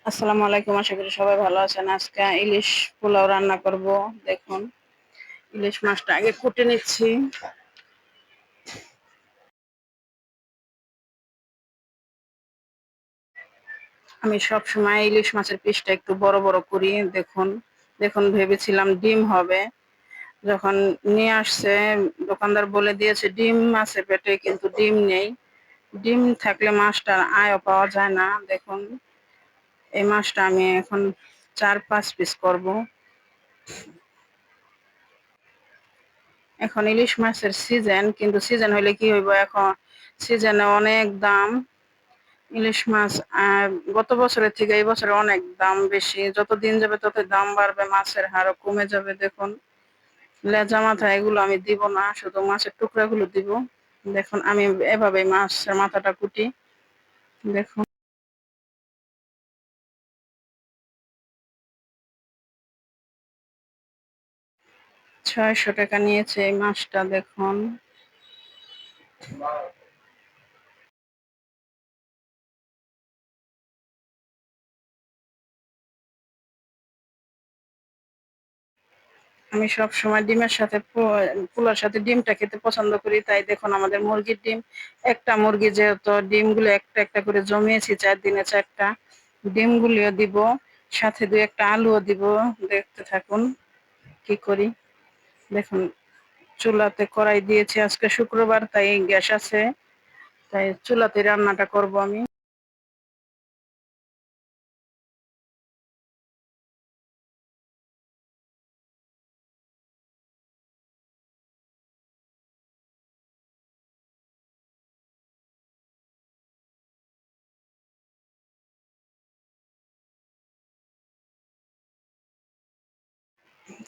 আসসালামু আলাইকুম। আশা করি সবাই ভালো আছেন। আজকে ইলিশ পোলাও রান্না করব। দেখুন, ইলিশ মাছটা আগে কুটে নিচ্ছি। আমি সব সময় ইলিশ মাছের পিসটা একটু বড় বড় করি। দেখুন দেখুন ভেবেছিলাম ডিম হবে। যখন নিয়ে আসছে দোকানদার বলে দিয়েছে ডিম আছে পেটে, কিন্তু ডিম নেই। ডিম থাকলে মাছটার আয়ও পাওয়া যায় না। দেখুন, এই মাছটা আমি এখন ৪-৫ পিস করব। এখন ইলিশ মাছের সিজন, কিন্তু সিজন হইলে কি হইব, এখন সিজনে অনেক দাম। ইলিশ মাছ গত বছরের থেকে এই বছরে অনেক দাম বেশি। যত দিন যাবে তত দাম বাড়বে, মাছের হারও কমে যাবে। দেখুন, লেজা মাথা এগুলো আমি দিব না, শুধু মাছের টুকরাগুলো দিব। দেখুন, আমি এভাবে মাছের মাথাটা কুটি। দেখুন, ৬০০ টাকা নিয়েছে এই মাছটা। দেখুন, আমি সবসময় ডিমের সাথে পোলার সাথে ডিমটা খেতে পছন্দ করি। তাই দেখুন, আমাদের মুরগির ডিম, একটা মুরগি যেহেতু, ডিমগুলো একটা একটা করে জমিয়েছি ৪ দিনে ৪টা। ডিমগুলিও দিব, সাথে ২-১টা আলুও দিব। দেখতে থাকুন কি করি। দেখুন, চুলাতে কড়াই দিয়েছি, আজকে শুক্রবার তাই গ্যাস আছে, তাই চুলাতে রান্নাটা করব আমি।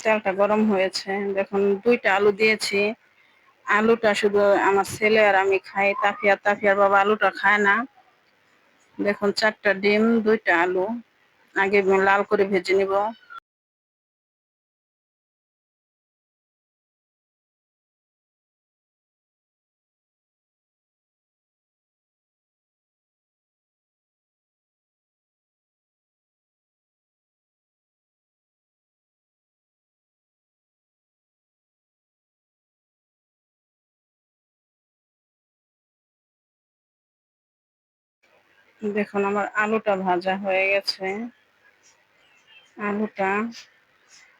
তেলটা গরম হয়েছে। দেখুন, ২টা আলু দিয়েছি। আলুটা শুধু আমার ছেলে আর আমি খাই। তাফিয়ার বাবা আলুটা খায় না। দেখুন, ৪টা ডিম, ২টা আলু আগে লাল করে ভেজে নিব। দেখুন, আমার আলুটা ভাজা হয়ে গেছে। আলুটা,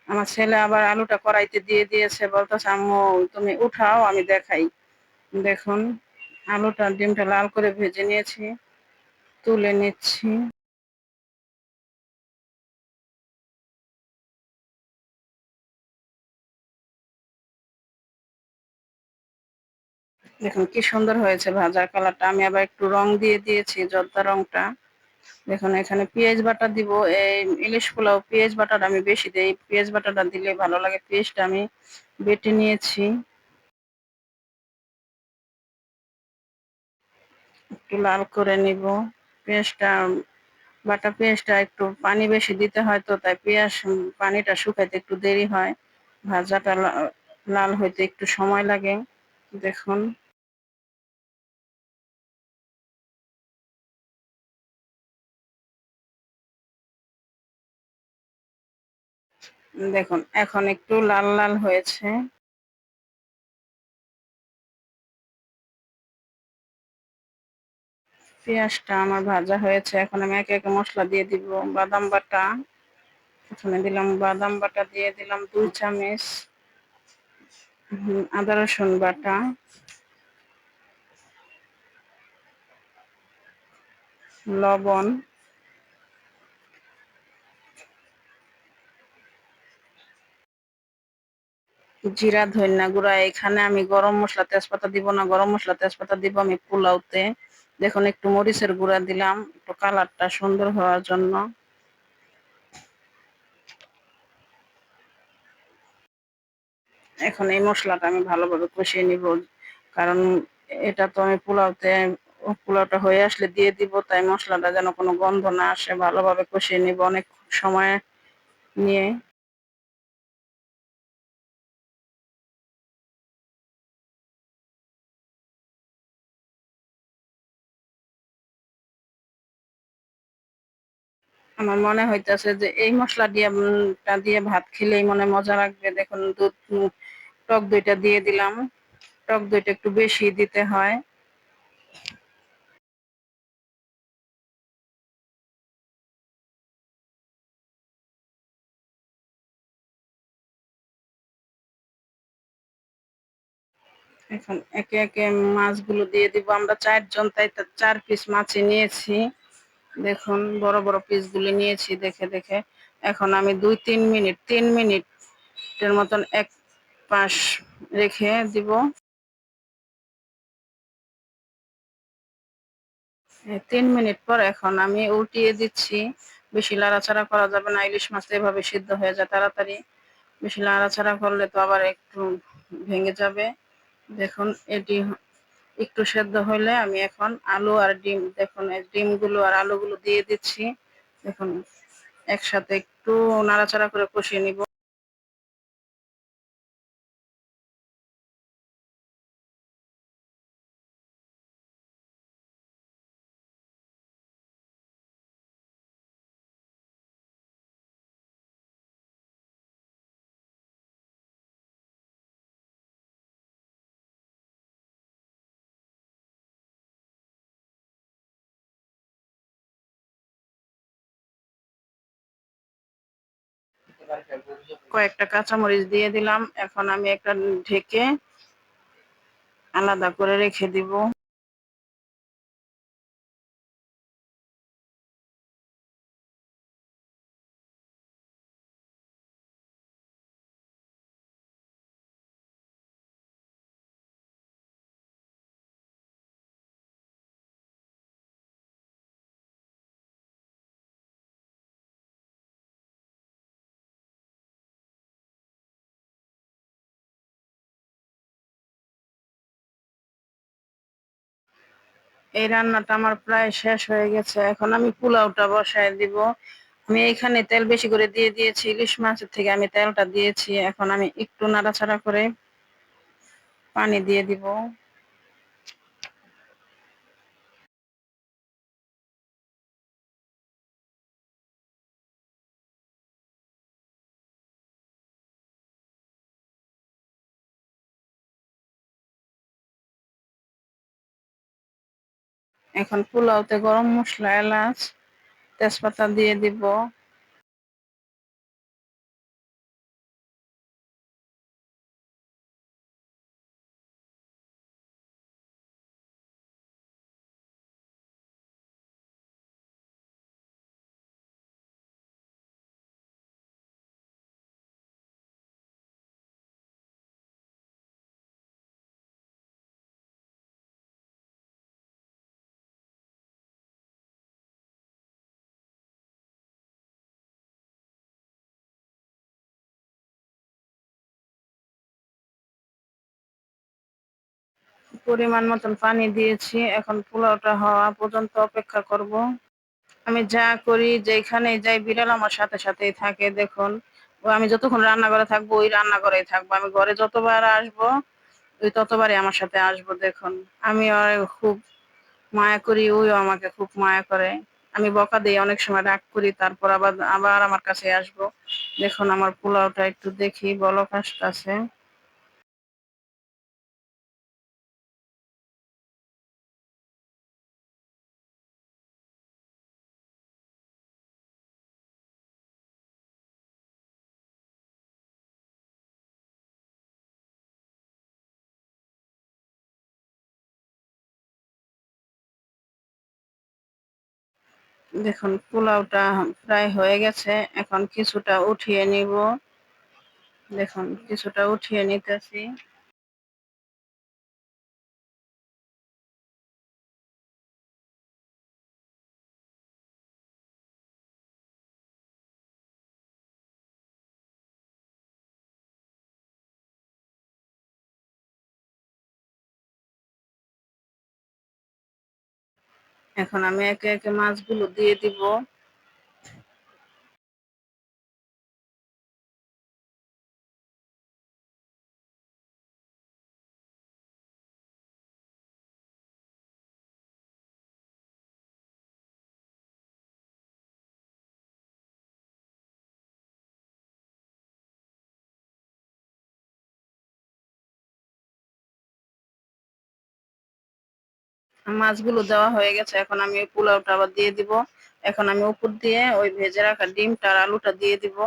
আমার ছেলে আবার আলুটা কড়াইতে দিয়ে দিয়েছে, বলতেছে আম্মু তুমি উঠাও আমি দেখাই। দেখুন, আলুটা ডিমটা লাল করে ভেজে নিয়েছি, তুলে নিচ্ছি। দেখুন কি সুন্দর হয়েছে ভাজার কালারটা। আমি আবার একটু রং দিয়ে দিয়েছি, জর্দা রংটা। দেখুন, এখানে পেঁয়াজ বাটা দিব। এই ইলিশ পোলাও পেঁয়াজ বাটাটা আমি বেশি দেই, পেঁয়াজ বাটাটা দিলে ভালো লাগে। পেঁয়াজটা আমি বেটে নিয়েছি, একটু লাল করে নিব। পেঁয়াজটা, বাটা পেঁয়াজটা একটু পানি বেশি দিতে হয়, তো তাই পেঁয়াজ পানিটা শুকাইতে একটু দেরি হয়। ভাজাটা লাল হইতে একটু সময় লাগে। দেখুন, দেখুন এখন একটু লাল লাল হয়েছে। পেঁয়াজটা আমার ভাজা হয়েছে। এখন আমি একে একে মশলা দিয়ে দিব। বাদাম বাটা, প্রথমে দিলাম বাদাম বাটা, দিয়ে দিলাম ২ চামচ। আদা রসুন বাটা, লবণ, জিরা, ধনিয়া গুঁড়া। এখানে আমি গরম মসলা তেজপাতা দিব না, গরম মসলা তেজপাতা দিব আমি পোলাওতে। দেখুন, একটু মরিচের গুঁড়া দিলাম একটু কালারটা সুন্দর হওয়ার জন্য। এখন এই মসলাটা আমি ভালোভাবে কষিয়ে নিব, কারণ এটা তো আমি পোলাওটা হয়ে আসলে দিয়ে দিব, তাই মশলাটা যেন কোনো গন্ধ না আসে, ভালোভাবে কষিয়ে নিব অনেক সময় নিয়ে। আমার মনে হইতেছে যে এই মশলা দিয়ে টা দিয়ে ভাত খেলেই মনে মজা লাগবে। দেখুন দুধ টক দইটা দিয়ে দিলাম। টক দইটা একটু বেশি দিতে হয়। এখন একে একে মাছগুলো দিয়ে দিব। আমরা ৪ জন, তাই ৪ পিস মাছই নিয়েছি। দেখুন বড় বড় পিসগুলি নিয়েছি দেখে দেখে। এখন আমি ২-৩ মিনিট ৩ মিনিটের মতন এক পাশ রেখে দিব। ৩ মিনিট পর এখন আমি উল্টিয়ে দিচ্ছি। বেশি নাড়াচাড়া করা যাবে না, ইলিশ মাছ তো এভাবে সিদ্ধ হয়ে যায় তাড়াতাড়ি। বেশি নাড়াচাড়া করলে তো আবার একটু ভেঙে যাবে। দেখুন এটি একটু সেদ্ধ হলে আমি এখন আলু আর ডিম, দেখুন এই ডিমগুলো আর আলুগুলো দিয়ে দিচ্ছি। দেখুন একসাথে একটু নাড়াচাড়া করে কষিয়ে নিব। কয়েকটা কাঁচামরিচ দিয়ে দিলাম। এখন আমি একটা ঢেকে আলাদা করে রেখে দিব। এই রান্নাটা আমার প্রায় শেষ হয়ে গেছে। এখন আমি পোলাওটা বসায় দিব। আমি এখানে তেল বেশি করে দিয়ে দিয়েছি, ইলিশ মাছের থেকে আমি তেলটা দিয়েছি। এখন আমি একটু নাড়াচাড়া করে পানি দিয়ে দিব। এখন পোলাওতে গরম মসলা, এলাচ, তেজপাতা দিয়ে দিব। পরিমাণ মতন পানি দিয়েছি। এখন পোলাওটা হওয়া পর্যন্ত অপেক্ষা করব। আমি যা করি, যেখানে যাই, বিড়াল আমার সাথে সাথেই থাকে। দেখুন আমি যতক্ষণ রান্নাঘরে থাকবো ওই রান্নাঘরেই থাকবো। আমি ঘরে যতবার আসবো ওই ততবারই আমার সাথে আসবো। দেখুন আমি ওর খুব মায়া করি, ওইও আমাকে খুব মায়া করে। আমি বকা দিই, অনেক সময় রাগ করি, তারপর আবার আবার আমার কাছে আসবো। দেখুন আমার পোলাওটা একটু দেখি, বলক আসতেছে। দেখুন পোলাওটা প্রায় হয়ে গেছে। এখন কিছুটা উঠিয়ে নিব। দেখুন কিছুটা উঠিয়ে নিতেছি। এখন আমি একে একে মাছগুলো দিয়ে দিব। মাছগুলো দেওয়া হয়ে গেছে, এখন আমি পোলাওটা আবার দিয়ে দিব। এখন আমি উপর দিয়ে ওই ভেজে রাখা ডিমটা আর আলুটা দিয়ে দিব।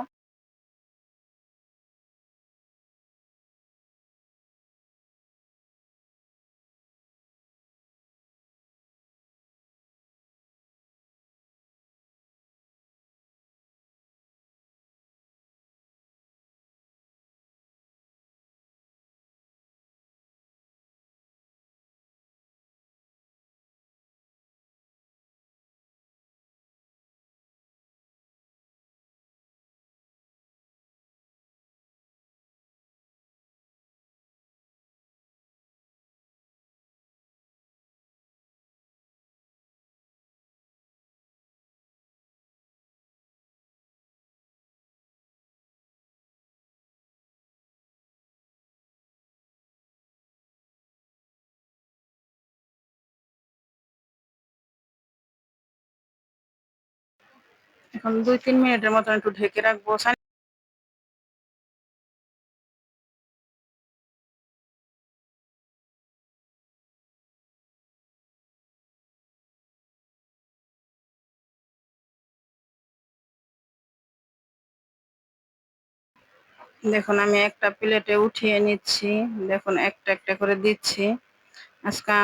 এখন 2-3 মিনিটের মতন একটু ঢেকে রাখবো। দেখুন আমি একটা প্লেটে উঠিয়ে নিচ্ছি। দেখুন একটা একটা করে দিচ্ছি। আজকে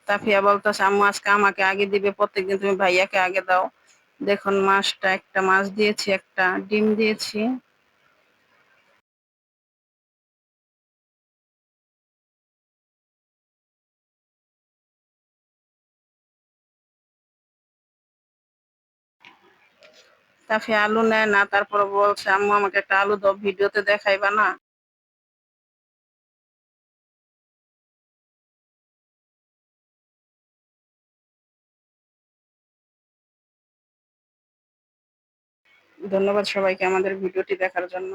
তাফিয়া বলতেছে আম্মু আজকে আমাকে আগে দিবে, প্রত্যেকদিন তুমি ভাইয়াকে আগে দাও। দেখুন মাছটা, একটা মাছ দিয়েছি, একটা ডিম দিয়েছি। তাফিয়া আলু নেয় না, তারপর বলছে আম্মু আমাকে একটা আলু দাও, ভিডিওতে দেখাইবা না। ধন্যবাদ সবাইকে আমাদের ভিডিওটি দেখার জন্য।